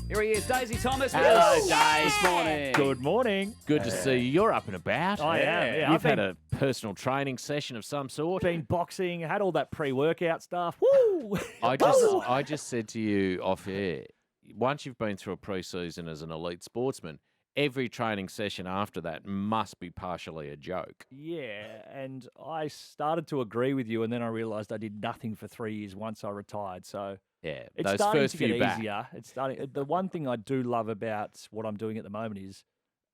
Here he is, Daisy Thomas. Hello, Yes. Dave. This morning. Good morning. Good to see you. You're up and about. I am, yeah. You've I've had a personal training session of some sort. Been boxing, had all that pre-workout stuff. Woo! I just said to you off air, once you've been through a pre-season as an elite sportsman, every training session after that must be partially a joke. Yeah, and I started to agree with you, and then I realised I did nothing for 3 years once I retired. So Yeah, it's those starting first to get few back. easier. It's starting. The one thing I do love about what I'm doing at the moment is,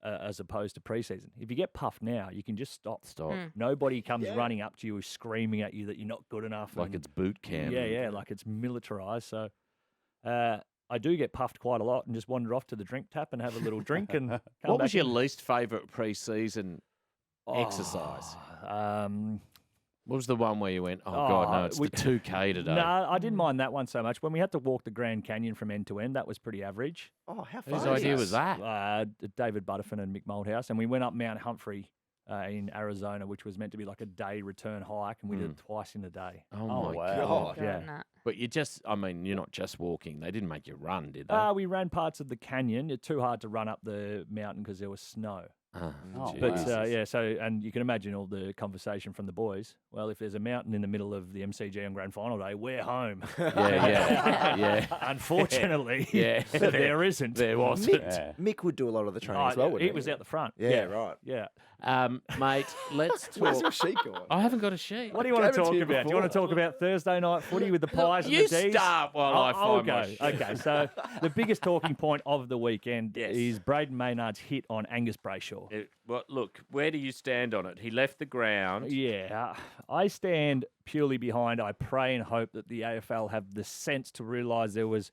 as opposed to pre-season, if you get puffed now, you can just stop. Stop. Nobody comes running up to you screaming at you that you're not good enough. Like and- it's boot camp. Yeah, like it's militarised. So I do get puffed quite a lot and just wander off to the drink tap and have a little drink and come What back was your in. least favourite pre-season exercise? What was the one where you went, oh, God, no, it's the 2K today? No, I didn't mind that one so much. When we had to walk the Grand Canyon from end to end, that was pretty average. Oh, how Whose fun. idea was that? David Butterfin and Mick Moldhouse. And we went up Mount Humphrey in Arizona, which was meant to be like a day return hike, and we did it twice in a day. Oh, my wow. God. Yeah. But you're not just walking. They didn't make you run, did they? We ran parts of the canyon. It's too hard to run up the mountain because there was snow. Oh, But wow. and you can imagine all the conversation from the boys. Well, if there's a mountain in the middle of the MCG on Grand Final day, we're home. yeah. Unfortunately, Yeah. there isn't. There wasn't. Mick would do a lot of the training as well, wouldn't he? It was out the front. Yeah, right. Yeah. Mate, let's Where's talk. your sheet going? I haven't got a sheet. What do you want to Gave it to talk you about? Do you want to before. talk about Thursday night footy with the pies and you the D's? start while I I'll find my go. sheet. Okay, so the biggest talking point of the weekend is Brayden Maynard's hit on Angus Brayshaw. Look, where do you stand on it? He left the ground. Yeah, I stand purely behind. I pray and hope that the AFL have the sense to realise there was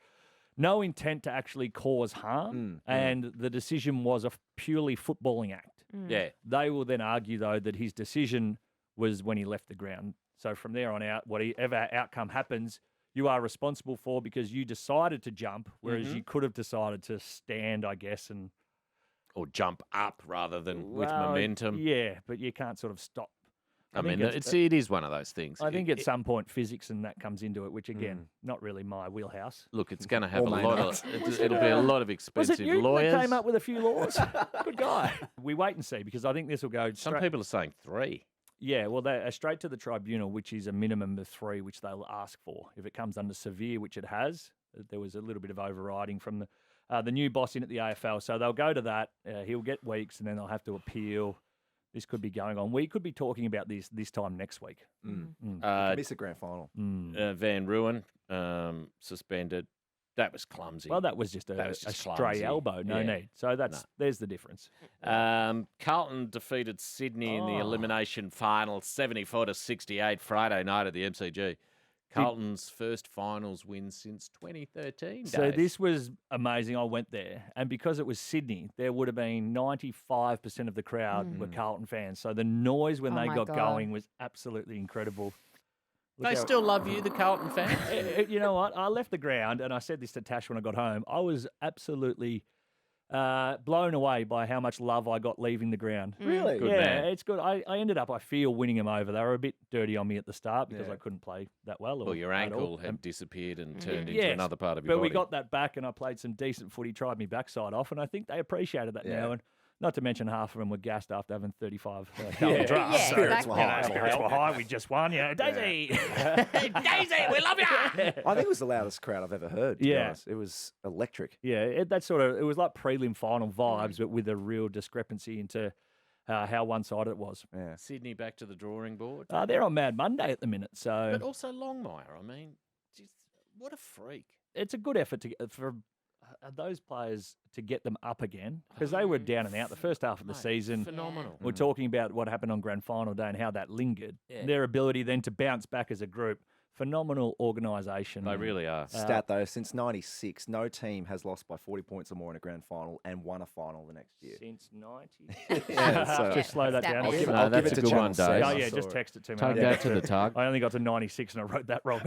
no intent to actually cause harm, and the decision was a purely footballing act. Yeah. They will then argue, though, that his decision was when he left the ground. So from there on out, whatever outcome happens, you are responsible for because you decided to jump, whereas you could have decided to stand, I guess, and Or jump up rather than with Well, momentum. Yeah, but you can't sort of stop. I think mean, it's- it is one of those things. I think at some point physics and that comes into it, which again, not really my wheelhouse. Look, it's going to have Or a lot of. It'll be a lot of Was expensive it you lawyers. that came up with a few laws? Good guy. We wait and see because I think this will go. Some straight, people are saying 3. yeah, well, they're straight to the tribunal, which is a minimum of 3, which they'll ask for. If it comes under severe, which it has, there was a little bit of overriding from the new boss in at the AFL, so they'll go to that. He'll get weeks, and then they'll have to appeal. This could be going on. We could be talking about this time next week. Miss the grand final. Van Ruin suspended. That was clumsy. Well, that was just That a was just stray clumsy. elbow, no Yeah. need. So there's the difference. Carlton defeated Sydney in the elimination final, 74-68, Friday night at the MCG. Carlton's first finals win since 2013. So Dave. this was amazing. I went there, and because it was Sydney, there would have been 95% of the crowd were Carlton fans. So the noise when they my got God. going was absolutely incredible. Look They how- still love you, the Carlton fans. You know what? I left the ground, and I said this to Tash when I got home. I was absolutely blown away by how much love I got leaving the ground. Really? Good yeah, man. it's good. I ended up, I feel, winning them over. They were a bit dirty on me at the start because Yeah. I couldn't play that well. Well, your at all. ankle had disappeared and turned into Yes, another part of your but body. we got that back, and I played some decent footy, tried me backside off, and I think they appreciated that Yeah. now. And not to mention half of them were gassed after having 35 Yeah. Carlton drafts. Yeah, So, Spirits were exactly. high. spirits were high. We just won. Daisy. Daisy, we love you. I think it was the loudest crowd I've ever heard. To be Yeah. honest. It was electric. Yeah, it was like prelim final vibes, but with a real discrepancy into how one-sided it was. Yeah. Sydney back to the drawing board. They're on Mad Monday at the minute, so But also Longmire. I mean, just, what a freak. it's a good effort for those players to get them up again because they were down and out the first half of the Mate, season. Phenomenal. We're talking about what happened on Grand Final day and how that lingered. Yeah. Their ability then to bounce back as a group. Phenomenal organisation. They really are. Stat though, since '96, no team has lost by 40 points or more in a grand final and won a final the next year. Since 90. Yeah, so- Just slow that Stat down. I'll a give bit. it- I'll that's give it a to good Channel one, Dave. 7. Oh, I yeah, saw just it. text it to me. Take Yeah. that to the tug. I only got to 96 and I wrote that wrong.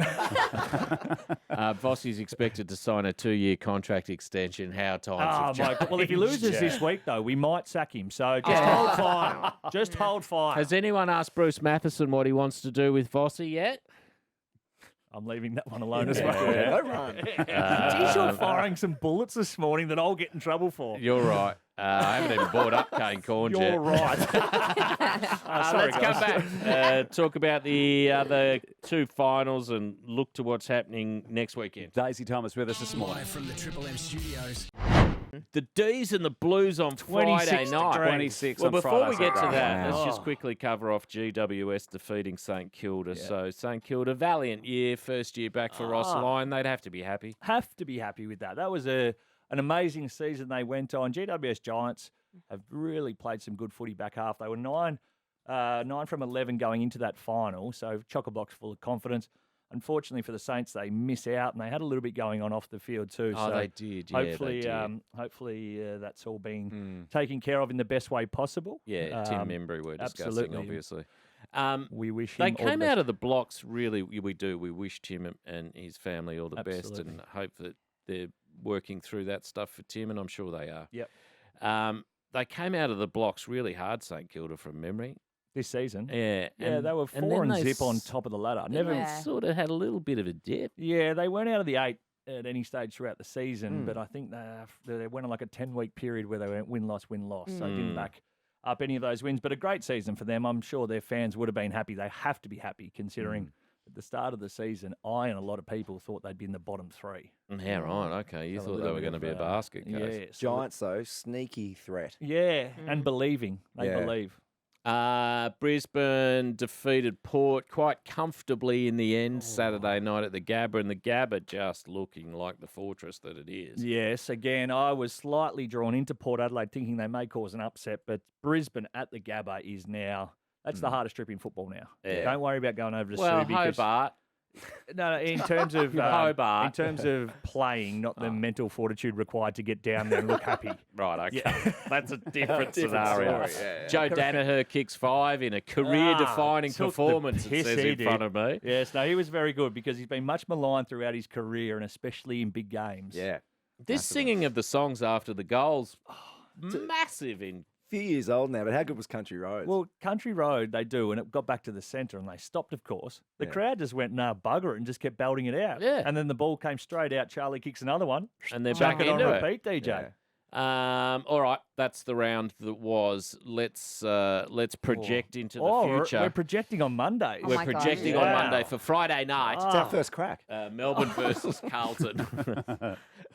Vossi's expected to sign a 2-year contract extension. How times Oh, have my changed. God. Well, if he loses this week, though, we might sack him. So just hold fire. Just hold fire. Has anyone asked Bruce Matheson what he wants to do with Vossi yet? I'm leaving that one alone as Yeah, well. yeah, no run. Geez, you're firing some bullets this morning that I'll get in trouble for. You're right. I haven't even brought up Kane Corns yet. You're right. Sorry, Let's come back. Talk about the other two finals and look to what's happening next weekend. Daisy Thomas with us this morning. Live from the Triple M studios. The D's and the Blues on 26 Friday night. degrees. 26 Well, on before Friday. we get to that, let's Oh. just quickly cover off GWS defeating St Kilda. So St Kilda, valiant year, first year back for Ross Lyon. They'd have to be happy. Have to be happy with that. That was an amazing season they went on. GWS Giants have really played some good footy back half. They were 9 from 11 going into that final, so chock-a-block's full of confidence. Unfortunately for the Saints, they miss out, and they had a little bit going on off the field too. Oh, so they did. Yeah, hopefully, they did. hopefully that's all being taken care of in the best way possible. Yeah, Tim Membry we're discussing, absolutely. obviously. We wish They him all the came best. out of the blocks, really, we do. We wish Tim and his family all the best Absolutely. and hope that they're working through that stuff for Tim, and I'm sure they are. Yep. They came out of the blocks really hard, St Kilda, from memory. This season. Yeah. Yeah, they were and 4 then and they zip on s- top of the ladder. Never Yeah. sort of had a little bit of a dip. Yeah, they weren't out of the 8 at any stage throughout the season, but I think they went on like a 10-week period where they went win-loss, win-loss. So they didn't back up any of those wins. But a great season for them. I'm sure their fans would have been happy. They have to be happy considering at the start of the season, I and a lot of people thought they'd be in the bottom 3. Yeah, right. Okay. You So a thought they little were bit going to of, be a basket case. Yeah, Giants, though, sneaky threat. Yeah, and believing. They Yeah. believe. Brisbane defeated Port quite comfortably in the end Saturday night at the Gabba, and the Gabba just looking like the fortress that it is. Yes, again, I was slightly drawn into Port Adelaide thinking they may cause an upset, but Brisbane at the Gabba is now, that's the hardest trip in football now. Yeah. Don't worry about going over to Well, Sue because... Hobart. No, in terms of Hobart. in terms of playing, not the mental fortitude required to get down there and look happy. Right, okay. Yeah. That's a different Different scenario. story, yeah. Joe Danaher kicks 5 in a career-defining took the performance, it piss says he in front of me. Yes, no, he was very good because he's been much maligned throughout his career and especially in big games. Yeah. This singing of the songs after the goals, massive in... Few years old now, but how good was Country Roads? Well, Country Road, they do, and it got back to the centre and they stopped, of course. The Yeah. crowd just went, nah, bugger it, and just kept belting it out. Yeah. And then the ball came straight out. Charlie kicks another one. And they're Chuck back it on into it. repeat, DJ. Yeah. All right, that's the round that was. Let's project into the future. We're projecting on Mondays. Oh We're my God. projecting Wow. on Monday for Friday night. It's our first crack. Melbourne versus Carlton.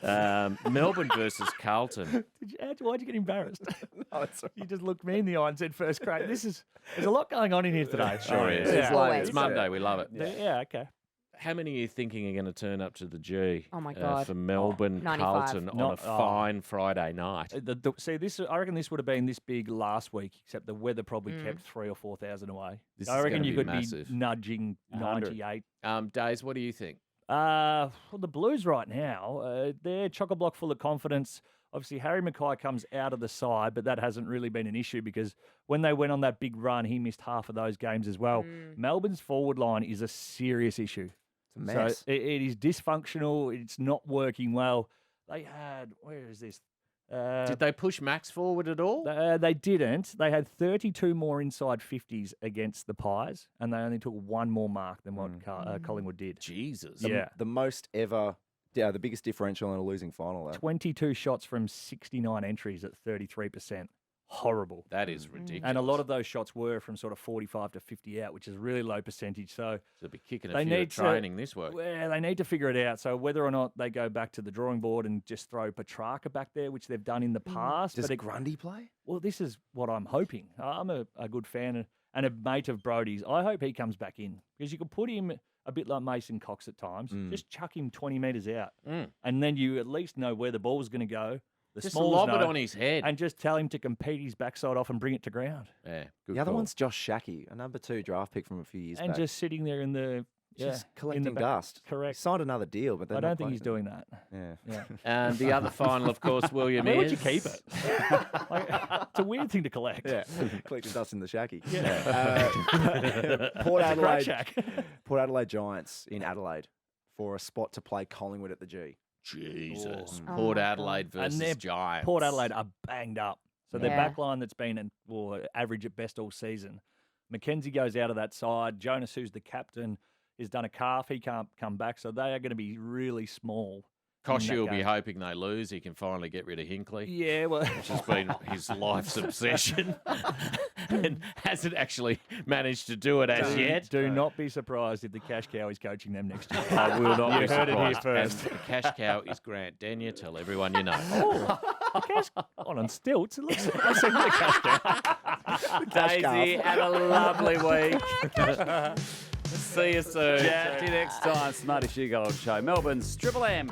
Melbourne versus Carlton. Why'd you get embarrassed? No, it's all You just looked me in the eye and said first crack. There's a lot going on in here today. Sure is. Yeah. Always. It's Monday. We love it. Yeah, okay. How many are you thinking are going to turn up to the G? Oh, my God. For Melbourne 95. Carlton on a Not- fine Friday night. See, I reckon this would have been this big last week, except the weather probably kept 3,000 or 4,000 away. This I is reckon gonna you be could massive. be nudging 100. 98. Days, what do you think? Well, the Blues right now, they're chock-a-block full of confidence. Obviously, Harry Mackay comes out of the side, but that hasn't really been an issue because when they went on that big run, he missed half of those games as well. Melbourne's forward line is a serious issue. It's a mess. So it is dysfunctional. It's not working well. They had, where is this? Did they push Max forward at all? They didn't. They had 32 more inside 50s against the Pies, and they only took one more mark than what Collingwood did. Jesus. Yeah. The most ever, the biggest differential in a losing final. Though. 22 shots from 69 entries at 33%. Horrible. That is ridiculous. And a lot of those shots were from sort of 45 to 50 out, which is really low percentage. So They'll be kicking a they few at need to- training this week. well, they need to figure it out. So whether or not they go back to the drawing board and just throw Petrarca back there, which they've done in the past. Does but Grundy play? well, this is what I'm hoping. I'm a good fan and a mate of Brodie's. I hope he comes back in because you could put him a bit like Mason Cox at times. Just chuck him 20 metres out. And then you at least know where the ball's going to go. The Just smalls lob it know, on his head. and just tell him to compete his backside off and bring it to ground. Yeah, good The other call. one's Josh Shackey, a number 2 draft pick from a few years And back. just sitting there in the Just in collecting the back. dust. Correct. He signed another deal, but I don't think he's doing that. Yeah. Yeah. And the other final, of course, William Where would is. you keep it? Like, it's a weird thing to collect. Yeah, collecting dust in the Shackey. Yeah. Port It's a crack Adelaide, shack. Port Adelaide Giants in Adelaide for a spot to play Collingwood at the G. Jesus. Oh Port my God. Adelaide versus their Giants. Port Adelaide are banged up. So their Yeah. back line that's been average at best all season. Mackenzie goes out of that side. Jonas, who's the captain, has done a calf. He can't come back, so they are going to be really small. Koshy will be hoping they lose. He can finally get rid of Hinckley. Yeah, well, which has been his life's obsession, and hasn't actually managed to do it as yet. Do not be surprised if the cash cow is coaching them next year. I will not be You heard it here surprised. first. And the cash cow is Grant Denyer. Tell everyone you know. Oh, the cash on stilts. It looks like I've seen the cash cow. Daisy, have a lovely week. See you soon. Chat to you next time. It's the Marty Sheargold Show. Melbourne's Triple M.